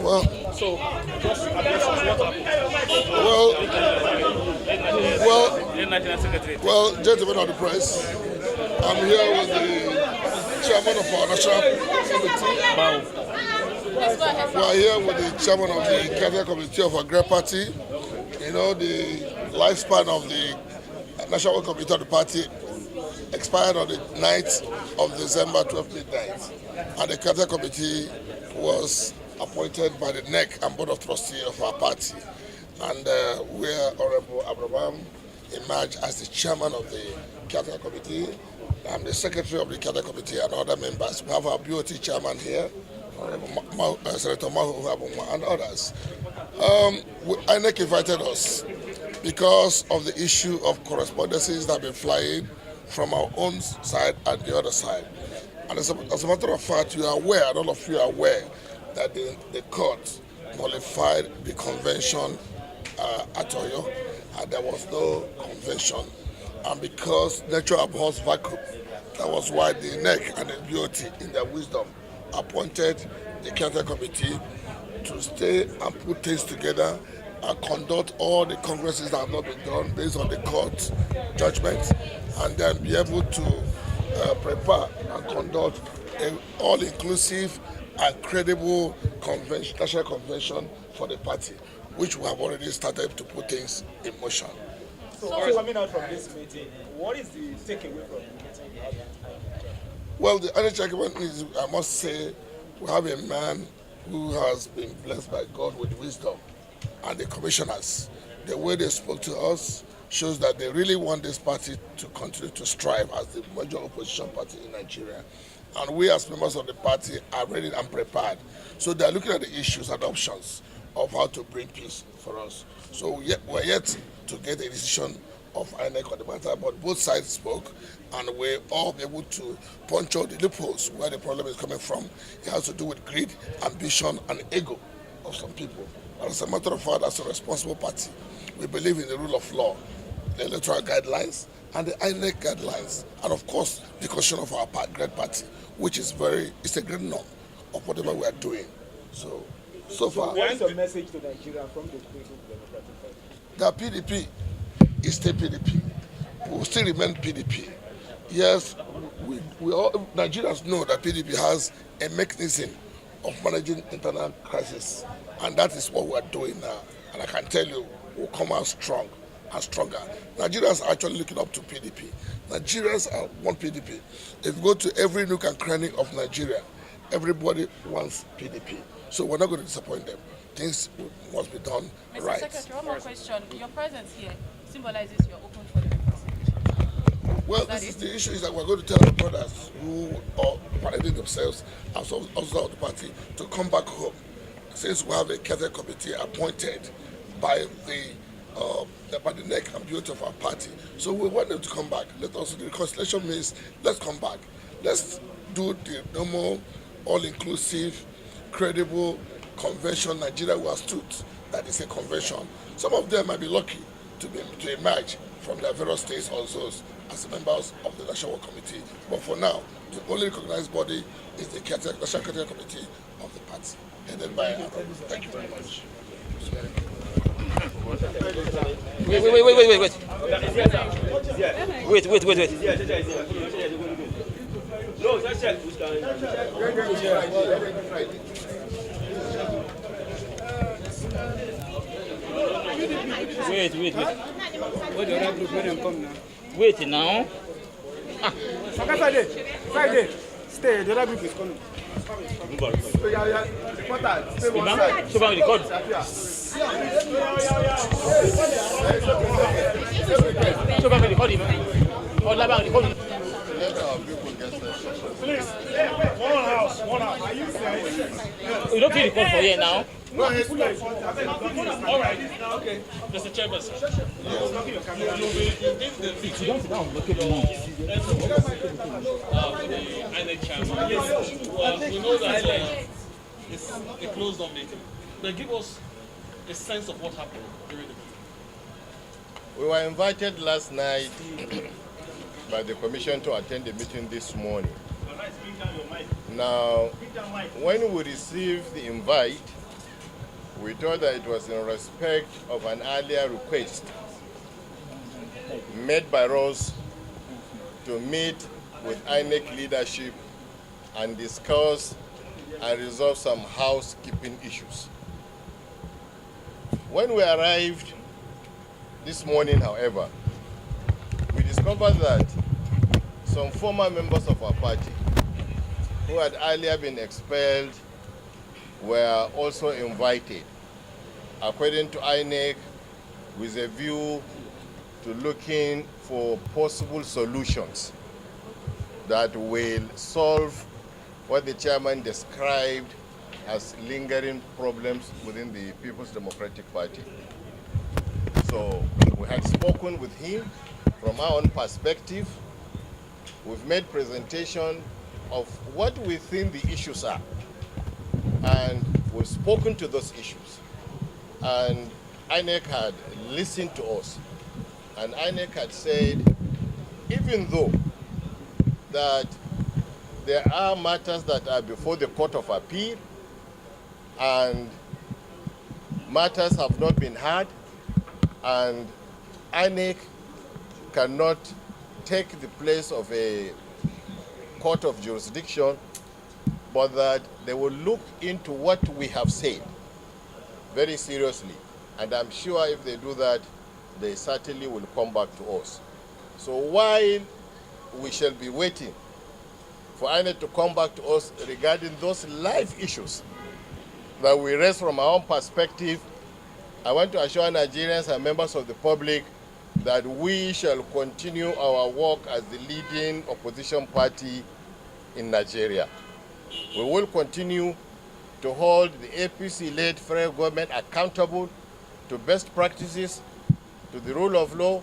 Well, So, just address what happened. well, In National Secretary. well, gentlemen of the press, I'm here with the chairman of our national committee. We are here with the chairman of the cabinet committee of our great party. You know, the lifespan of the national committee of the party expired on the 9th of December 12 midnight, and the cabinet committee was appointed by the Inec and board of trustees of our party. And where Honorable Abraham emerged as the chairman of the cabinet committee. I'm the secretary of the cabinet committee and other members. We have our BOT chairman here, Senator Mahu and others. INEC invited us because of the issue of correspondences that have been flying from our own side and the other side. And as a matter of fact, you are aware, and all of you are aware, that the court nullified the convention at Oyo, and there was no convention. And because nature abhors vacuum, that was why the NEC and the BOT, in their wisdom, appointed the cabinet committee to stay and put things together and conduct all the congresses that have not been done based on the court judgment, and then be able to prepare and conduct an all-inclusive and credible national convention for the party, which we have already started to put things in motion. So coming out from this meeting, what is the takeaway from the meeting? Well, the other argument is, I must say, we have a man who has been blessed by God with wisdom, and the commissioners, the way they spoke to us shows that they really want this party to continue to strive as the major opposition party in Nigeria. And we as members of the party are ready and prepared. So they are looking at the issues and options of how to bring peace for us. So we're yet to get a decision of INEC on the matter, but both sides spoke, and we're all able to punch out the loopholes where the problem is coming from. It has to do with greed, ambition, and ego of some people. And as a matter of fact, as a responsible party, we believe in the rule of law, the electoral guidelines, and the INEC guidelines, and of course, the constitution of our great party, which is it's a great norm of whatever we are doing. So far. What is your message to Nigeria from the People's Democratic Party? That PDP is still PDP. We will still remain PDP. Yes, we all Nigerians know that PDP has a mechanism of managing internal crisis, and that is what we are doing now. And I can tell you, we'll come out strong and stronger. Nigerians are actually looking up to PDP. Nigerians want PDP. If you go to every nook and cranny of Nigeria, everybody wants PDP. So we're not going to disappoint them. Things must be done right. Mr. Secretary, one more question. Your presence here symbolizes you're open for the reconciliation. Well, this is the issue, is that we're going to tell our brothers who are parading themselves as also of the party to come back home. Since we have a cabinet committee appointed by the neck and beauty of our party. So we want them to come back. The reconciliation means let's come back. Let's do the normal, all-inclusive, credible convention Nigeria was stood. That is a convention. Some of them might be lucky to emerge from their various states or zones as members of the National Committee. But for now, the only recognized body is the National Committee of the party, headed by Thank you very much. Wait. Wait. What the other group, let them come now. Wait now. Friday. Stay, the other group is coming. So back record. So back record him. Or back record him. Please, one house. Are you serious? We don't feel record for here now. All right. Okay. Mr. Chairperson. If you don't sit down, look at me. INEC chairman. We know that it's a closed-door meeting. But give us a sense of what happened during the meeting. We were invited last night by the commission to attend the meeting this morning. Now, when we received the invite, we thought that it was in respect of an earlier request made by Rose to meet with Inec leadership and discuss and resolve some housekeeping issues. When we arrived this morning, however, we discovered that some former members of our party who had earlier been expelled were also invited, according to Inec, with a view to looking for possible solutions that will solve what the chairman described as lingering problems within the People's Democratic Party. So we had spoken with him from our own perspective. We've made presentation of what we think the issues are. And we've spoken to those issues. And Inec had listened to us. And Inec had said, even though that there are matters that are before the Court of Appeal and matters have not been heard, and Inec cannot take the place of a court of jurisdiction, but that they will look into what we have said very seriously. And I'm sure if they do that, they certainly will come back to us. So while we shall be waiting for INEC to come back to us regarding those live issues that we raise from our own perspective, I want to assure Nigerians and members of the public that we shall continue our work as the leading opposition party in Nigeria. We will continue to hold the APC-led federal government accountable to best practices, to the rule of law,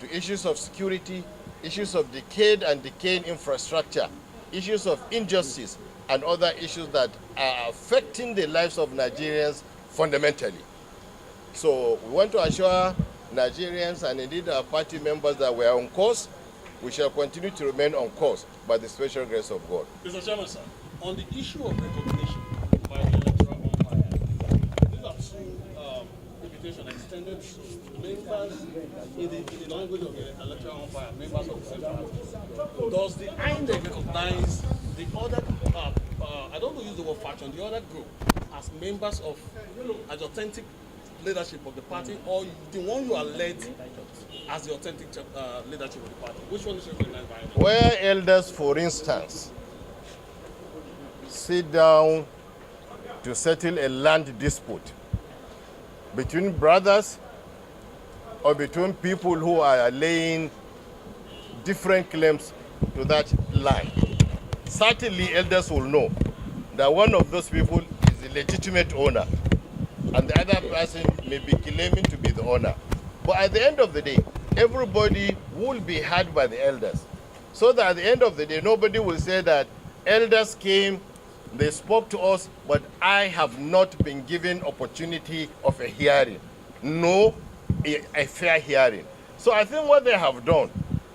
to issues of security, issues of decayed and decaying infrastructure, issues of injustice, and other issues that are affecting the lives of Nigerians fundamentally. So we want to assure Nigerians and indeed our party members that we are on course. We shall continue to remain on course by the special grace of God. Mr. Chairman, sir, on the issue of recognition by the electoral umpire, these are two invitations extended to members in the language of the electoral umpire, members of the same party. Does the INEC recognize the other, I don't want to use the word faction, the other group as members of, as authentic leadership of the party, or the one you are led as the authentic leadership of the party? Which one is recognized by INEC? Where elders, for instance, sit down to settle a land dispute between brothers or between people who are laying different claims to that land, certainly elders will know that one of those people is the legitimate owner and the other person may be claiming to be the owner. But at the end of the day, everybody will be heard by the elders. So that at the end of the day, nobody will say that elders came, they spoke to us, but I have not been given opportunity of a hearing. No, a fair hearing. So I think what they have done,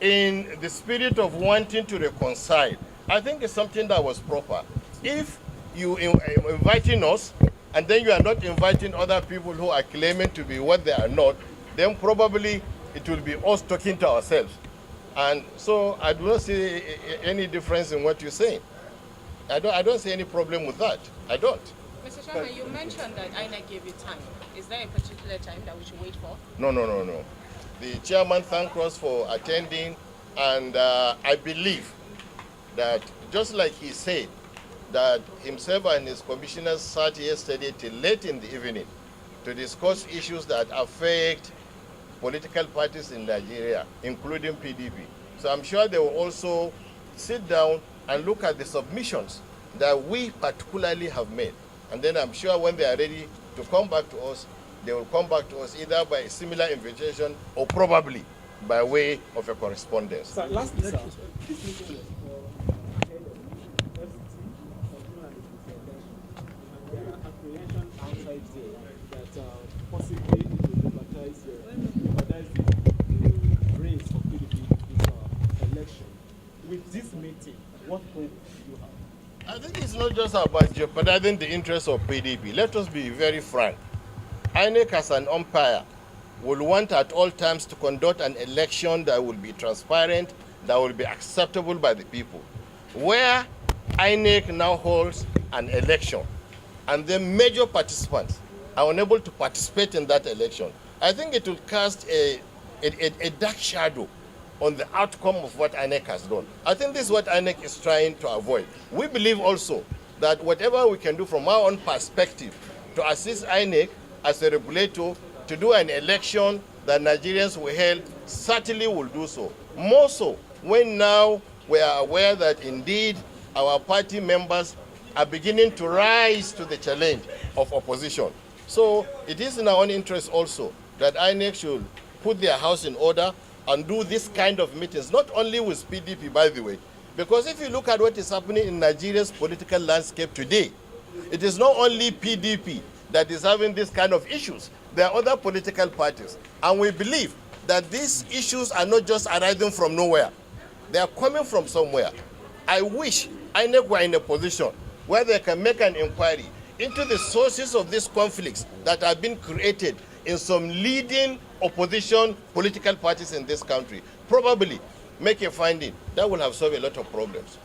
in the spirit of wanting to reconcile, I think it's something that was proper. If you are inviting us, and then you are not inviting other people who are claiming to be what they are not, then probably it will be us talking to ourselves. And so I do not see any difference in what you're saying. I don't see any problem with that. I don't. Mr. Chairman, you mentioned that INEC gave you time. Is there a particular time that we should wait for? No. The chairman thanked us for attending, and I believe that just like he said, that himself and his commissioners sat yesterday till late in the evening to discuss issues that affect political parties in Nigeria, including PDP. So I'm sure they will also sit down and look at the submissions that we particularly have made. And then I'm sure when they are ready to come back to us, they will come back to us either by a similar invitation or probably by way of a correspondence. Sir, lastly, sir, this meeting outside there that possibly it will jeopardize the race of PDP this election. With this meeting, what hope do you have? I think it's not just about jeopardizing the interests of PDP. Let us be very frank. INEC as an umpire will want at all times to conduct an election that will be transparent, that will be acceptable by the people. Where INEC now holds an election and the major participants are unable to participate in that election, I think it will cast a dark shadow on the outcome of what INEC has done. I think this is what INEC is trying to avoid. We believe also that whatever we can do from our own perspective to assist INEC as a regulator to do an election that Nigerians will held, certainly will do so. More so when now we are aware that indeed our party members are beginning to rise to the challenge of opposition. So it is in our own interest also that INEC should put their house in order and do this kind of meetings, not only with PDP, by the way, because if you look at what is happening in Nigeria's political landscape today, it is not only PDP that is having this kind of issues. There are other political parties, and we believe that these issues are not just arising from nowhere. They are coming from somewhere. I wish INEC were in a position where they can make an inquiry into the sources of these conflicts that have been created in some leading opposition political parties in this country. Probably make a finding that will have solved a lot of problems.